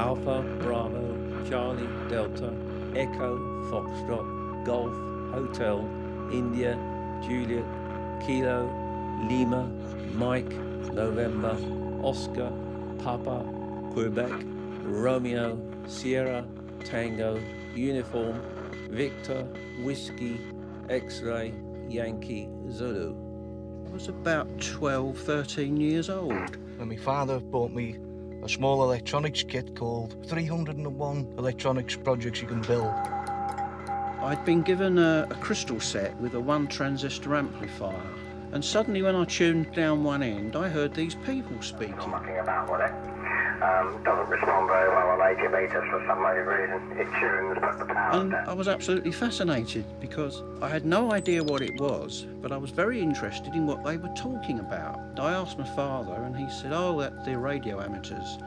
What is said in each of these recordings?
Alpha, Bravo, Charlie, Delta, Echo, Foxtrot, Golf, Hotel, India, Juliet, Kilo, Lima, Mike, November, Oscar, Papa, Quebec, Romeo, Sierra, Tango, Uniform, Victor, Whiskey, X-Ray, Yankee, Zulu. I was about 12, 13 years old. And my father bought me a small electronics kit called 301 Electronics Projects You Can Build. I'd been given a crystal set with a 1 transistor amplifier, and suddenly when I tuned down one end, I heard these people speaking. Mucking about with it. Doesn't respond very well on 80 metres for some reason. It tunes, but the power And I was absolutely fascinated because I had no idea what it was, but I was very interested in what they were talking about. I asked my father and he said, oh, they're radio amateurs.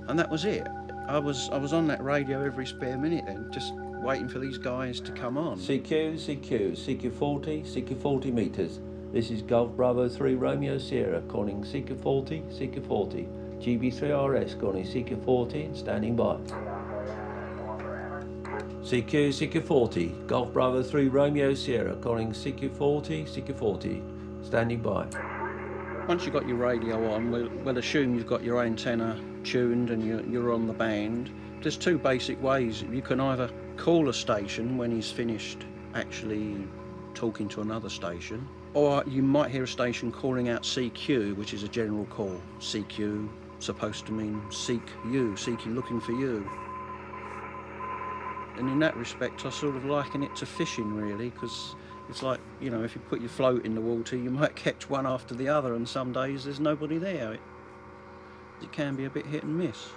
And that was it. I was on that radio every spare minute then, just waiting for these guys to come on. CQ40, CQ40 metres. This is Golf Bravo 3 Romeo Sierra calling CQ40, CQ40. GB3RS calling CQ40 and standing by. CQ40, Golf Bravo 3 Romeo Sierra calling CQ40, CQ40, standing by. Once you've got your radio on, we'll assume you've got your antenna tuned and you're on the band. There's 2 basic ways. You can either call a station when he's finished actually talking to another station, or you might hear a station calling out CQ, which is a general call. CQ supposed to mean seek you, looking for you. And in that respect, I sort of liken it to fishing, really, because it's like, you know, if you put your float in the water, you might catch one after the other, and some days there's nobody there. It can be a bit hit and miss.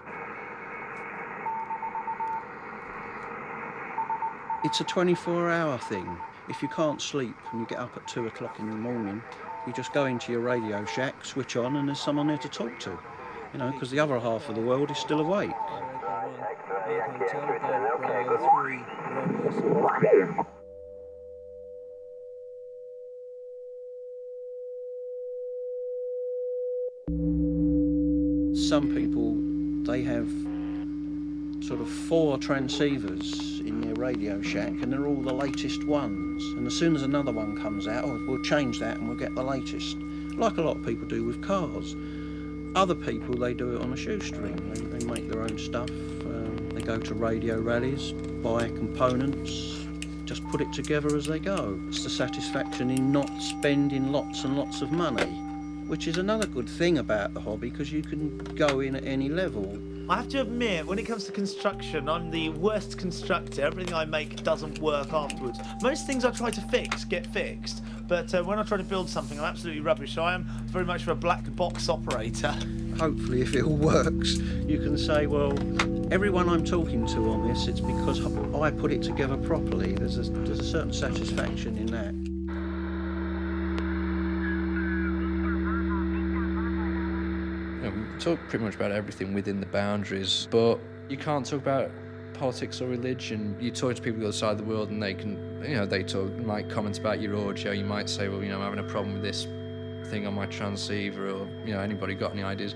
It's a 24-hour thing. If you can't sleep and you get up at 2 o'clock in the morning, you just go into your Radio Shack, switch on, and there's someone there to talk to. You know, because the other half of the world is still awake. Some people, they have sort of 4 transceivers in their Radio Shack, and they're all the latest ones. And as soon as another one comes out, oh, we'll change that and we'll get the latest, like a lot of people do with cars. Other people, they do it on a shoestring. They make their own stuff. They go to radio rallies, buy components, just put it together as they go. It's the satisfaction in not spending lots and lots of money, which is another good thing about the hobby, because you can go in at any level. I have to admit, when it comes to construction, I'm the worst constructor. Everything I make doesn't work afterwards. Most things I try to fix get fixed, but when I try to build something, I'm absolutely rubbish. So I am very much of a black box operator. Hopefully, if it all works, you can say, well, everyone I'm talking to on this, it's because I put it together properly. There's a certain satisfaction in that. We talk pretty much about everything within the boundaries, but you can't talk about politics or religion. You talk to people on the other side of the world and they can, they might comment about your audio. You might say, well, I'm having a problem with this thing on my transceiver, or, anybody got any ideas?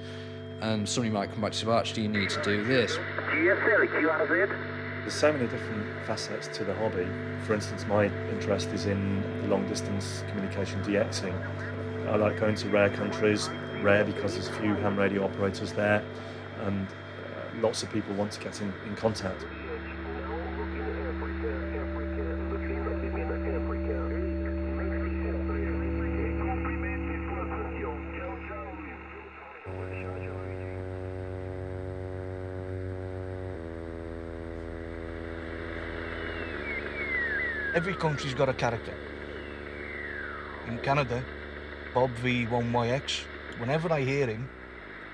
And somebody might come back to say, well, actually, you need to do this. There's so many different facets to the hobby. For instance, my interest is in long-distance communication DXing. I like going to rare countries, rare because there's a few ham radio operators there, and lots of people want to get in contact. Every country's got a character. In Canada, Bob V1YX, whenever I hear him,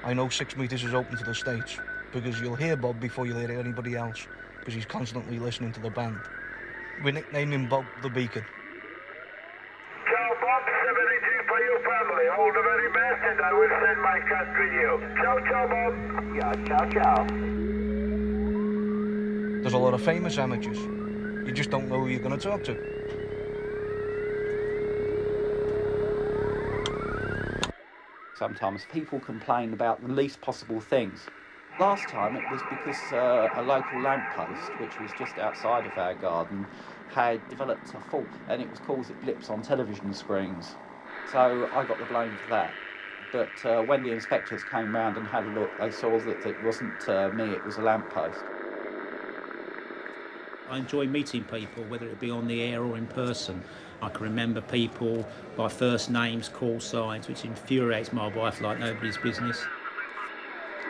I know 6 meters is open to the States, because you'll hear Bob before you'll hear anybody else, because he's constantly listening to the band. We nickname him Bob the Beacon. Ciao Bob, 72 for your family. All the very best, and I will send my country you. Ciao, ciao Bob. Yeah, ciao, ciao. There's a lot of famous amateurs. You just don't know who you're going to talk to. Sometimes people complain about the least possible things. Last time it was because a local lamppost, which was just outside of our garden, had developed a fault and it was causing blips on television screens. So I got the blame for that. But when the inspectors came round and had a look, they saw that it wasn't me, it was a lamppost. I enjoy meeting people, whether it be on the air or in person. I can remember people by first names, call signs, which infuriates my wife like nobody's business.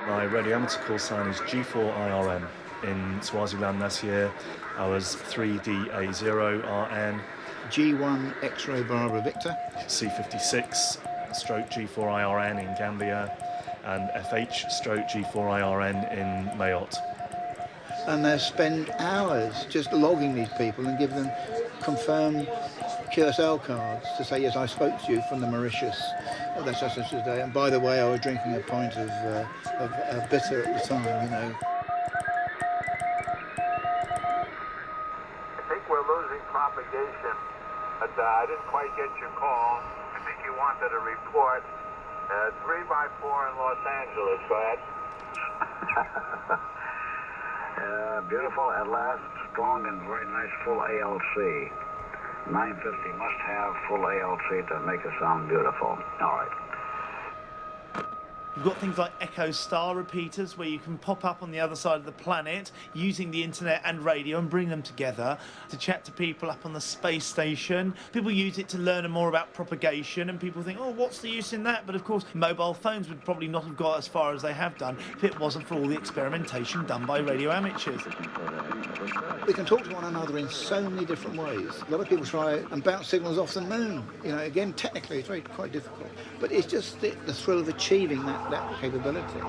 My radio amateur call sign is G4IRN. In Swaziland this year, I was 3DA0RN. G1 X-ray Bravo Victor. C56 stroke G4IRN in Gambia, and FH stroke G4IRN in Mayotte. And they spend hours just logging these people and give them confirmed QSL cards to say, yes, I spoke to you from the Mauritius. Oh, that's such a day. And by the way, I was drinking a pint of bitter at the time, you know. I think we're losing propagation, but I didn't quite get your call. I think you wanted a report. 3x4 in Los Angeles, go ahead. Beautiful at last, strong and very nice full ALC. 950 must have full ALC to make it sound beautiful. All right. You've got things like Echo Star repeaters where you can pop up on the other side of the planet using the internet and radio and bring them together to chat to people up on the space station. People use it to learn more about propagation, and people think, oh, what's the use in that? But of course, mobile phones would probably not have got as far as they have done if it wasn't for all the experimentation done by radio amateurs. We can talk to one another in so many different ways. A lot of people try and bounce signals off the moon. You know, again, technically it's quite difficult. But it's just the thrill of achieving that capability.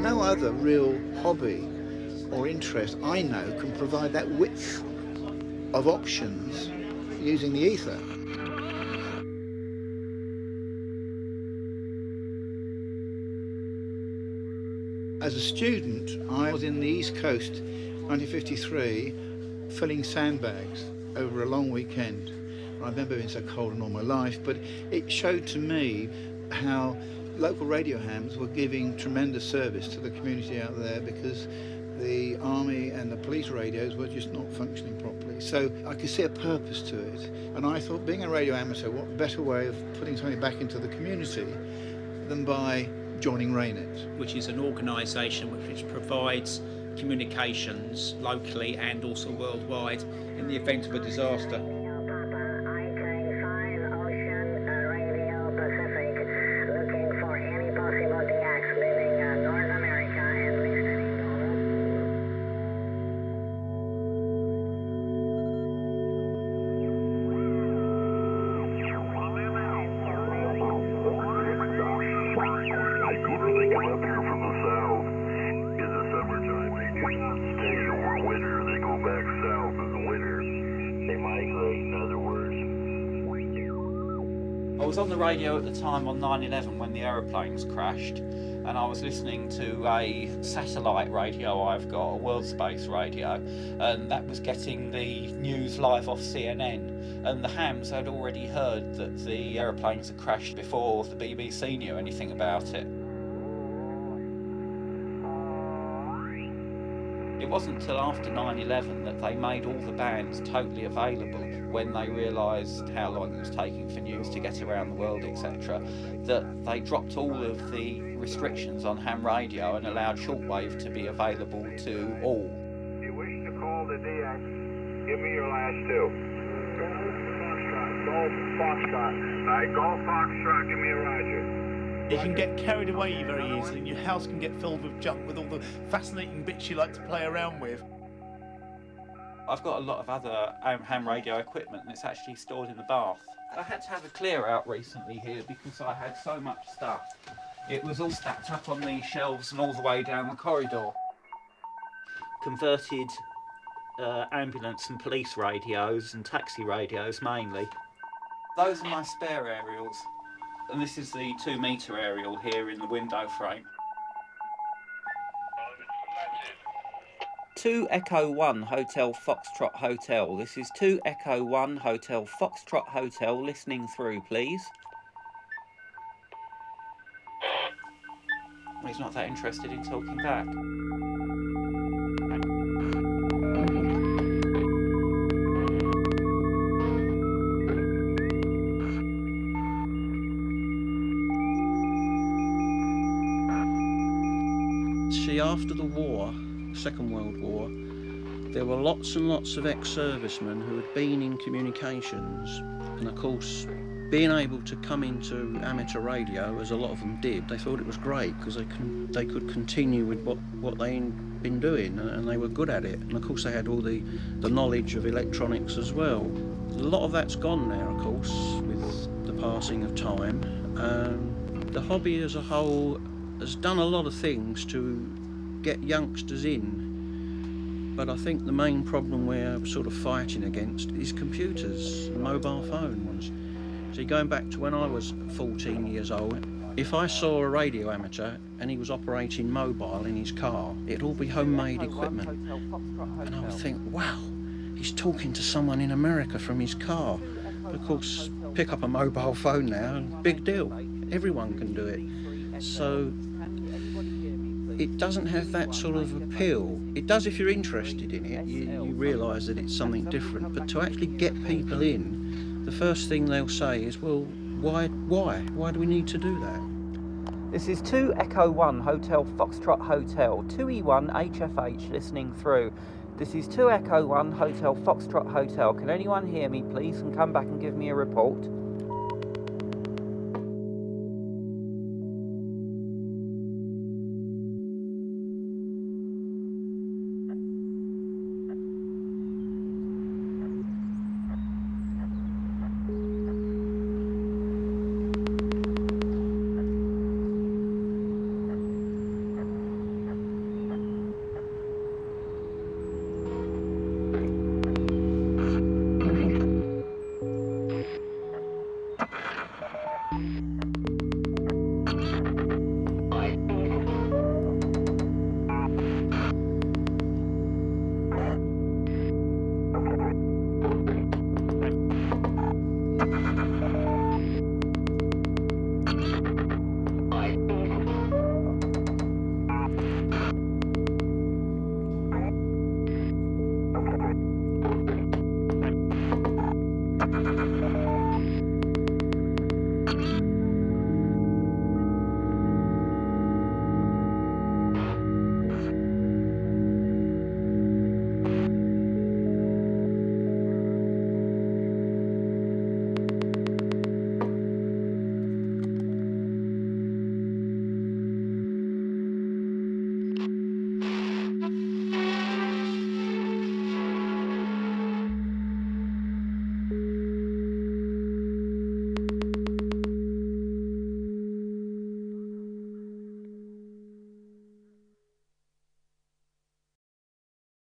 No other real hobby or interest I know can provide that width of options using the ether. As a student, I was in the East Coast, 1953, filling sandbags over a long weekend. I remember being so cold in all my life, but it showed to me how local radio hams were giving tremendous service to the community out there, because the army and the police radios were just not functioning properly. So I could see a purpose to it. And I thought, being a radio amateur, what better way of putting something back into the community than by joining RayNet, which is an organisation which provides communications locally and also worldwide in the event of a disaster. I was on the radio at the time on 9/11 when the aeroplanes crashed, and I was listening to a satellite radio I've got, a world space radio, and that was getting the news live off CNN, and the hams had already heard that the aeroplanes had crashed before the BBC knew anything about it. It wasn't until after 9/11 that they made all the bands totally available, when they realised how long it was taking for news to get around the world, etc., that they dropped all of the restrictions on ham radio and allowed shortwave to be available to all. If you wish to call the DX, give me your last two. Golf Foxtrot. All right, Golf Foxtrot, give me a Roger. You can get carried away very easily, and your house can get filled with junk with all the fascinating bits you like to play around with. I've got a lot of other ham radio equipment, and it's actually stored in the bath. I had to have a clear out recently here because I had so much stuff. It was all stacked up on these shelves and all the way down the corridor. Converted ambulance and police radios and taxi radios mainly. Those are my spare aerials. And this is the 2-metre aerial here in the window frame. 2 Echo 1 Hotel Foxtrot Hotel. This is 2 Echo 1 Hotel Foxtrot Hotel. Listening through, please. He's not that interested in talking back. See, after the war, Second World War, there were lots and lots of ex-servicemen who had been in communications, and of course, being able to come into amateur radio, as a lot of them did, they thought it was great because they could continue with what they'd been doing, and they were good at it. And of course, they had all the knowledge of electronics as well. A lot of that's gone now, of course, with the passing of time. The hobby as a whole has done a lot of things to get youngsters in, but I think the main problem we're sort of fighting against is computers and mobile phones. See, going back to when I was 14 years old, if I saw a radio amateur and he was operating mobile in his car, it'd all be homemade equipment. And I would think, wow, he's talking to someone in America from his car. But of course, pick up a mobile phone now, and big deal. Everyone can do it. So it doesn't have that sort of appeal. It does if you're interested in it. You realise that it's something different. But to actually get people in, the first thing they'll say is, well, why? Why do we need to do that? This is 2 Echo 1 Hotel Foxtrot Hotel, 2E1 HFH listening through. This is 2 Echo 1 Hotel Foxtrot Hotel. Can anyone hear me, please, and come back and give me a report?